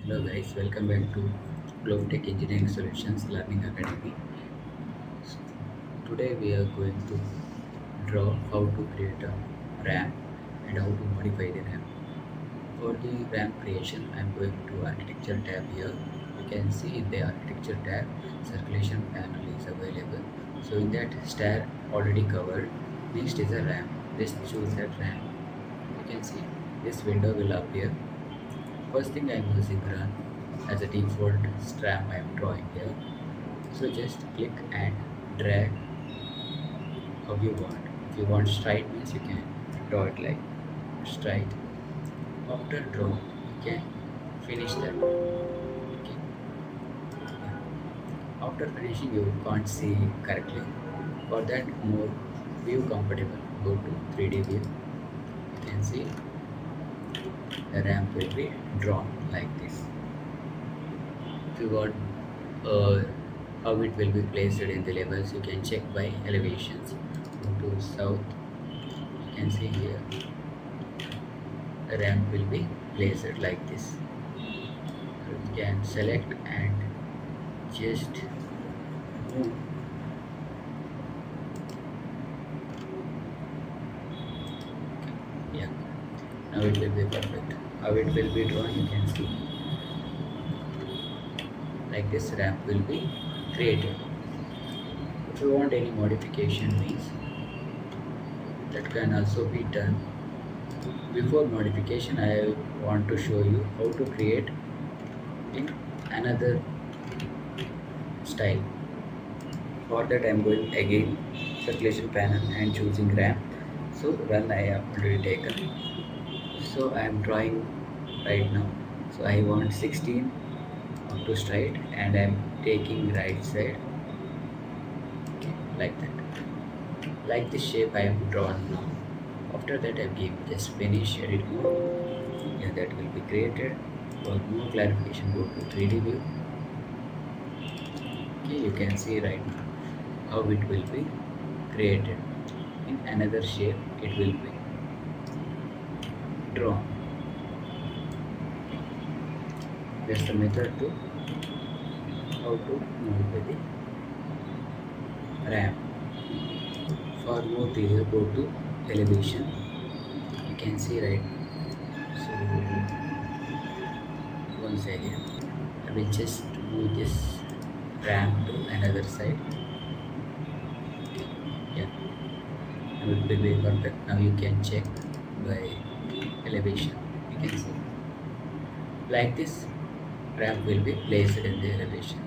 Hello guys, welcome back to Global Tech Engineering Solutions Learning Academy. Today we are going to draw how to create a ramp and how to modify the ramp. For the ramp creation, I am going to Architecture tab here. You can see in the Architecture tab, Circulation panel is available. So in that stair already covered, next is a ramp. Let's choose that ramp. You can see this window will appear. First thing I am using run as a default strap I am drawing here. So just click and drag how you want. If you want straight means you can draw it like straight. After draw you can finish that. Okay. Yeah. After finishing you can't see correctly. For that more view compatible, go to 3D view. You can see the ramp will be drawn like this. If you want how it will be placed in the levels, you can check by elevations. Go to south, you can see here the ramp will be placed like this. You can select and just move. Yeah, now it will be perfect. How it will be drawn, you can see like this ramp will be created. If you want any modification means that can also be done. Before modification, I want to show you how to create in another style. For that, I am going again circulation panel and choosing ramp. So run I have already taken. So I am drawing right now. So I want 16 to straight and I am taking right side like that. Like this shape I am drawn now. After that I give just finish edit mode. Yeah, that will be created. For more clarification, go to 3D view. Okay, you can see right now how it will be created. In another shape, it will be drawn. That's the method to how to modify the ramp. For more clear, go to elevation. You can see right. So once again, I will just move this ramp to another side. Yeah, now it will be perfect. Now you can check by elevation. You can see like this ramp will be placed in the elevation.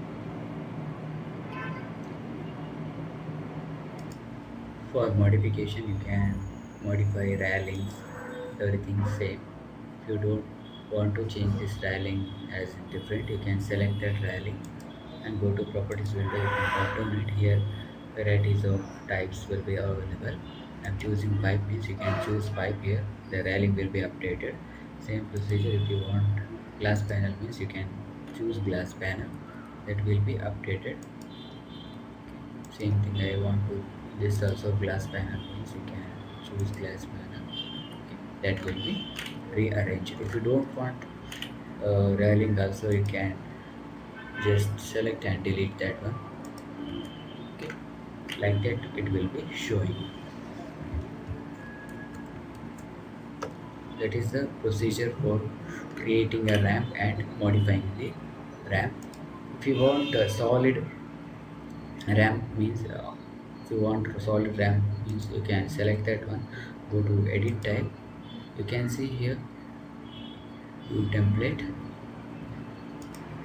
For modification, you can modify railings, everything same. If you don't want to change this railing as different, you can select that railing and go to properties window. You can automate here. Varieties of types will be available. I'm choosing pipe means you can choose pipe here. The railing will be updated. Same procedure if you want glass panel means you can choose glass panel that will be updated. Same thing I want to this also glass panel means you can choose glass panel. Okay, that will be rearranged. If you don't want railing also you can just select and delete that one. Okay, like that it will be showing. That is the procedure for creating a ramp and modifying the ramp. If you want a solid ramp means if you want solid ramp means you can select that one. Go to edit type. You can see here view template,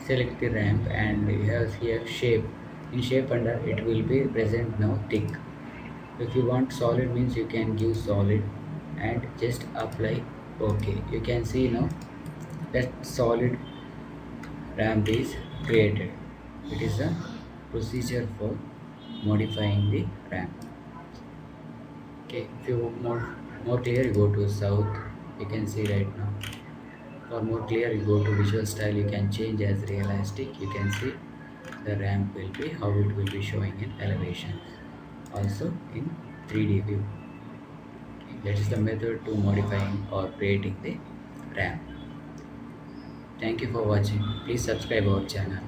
select the ramp and you have here shape. In shape under it will be present now thick. If you want solid means you can give solid and just apply OK. You can see now that solid ramp is created. It is a procedure for modifying the ramp. Okay, if you want more clear, you go to south. You can see right now. For more clear, you go to visual style. You can change as realistic. You can see the ramp will be how it will be showing in elevation. Also in 3D view. Okay, that is the method to modifying or creating the ramp. Thank you for watching. Please subscribe our channel.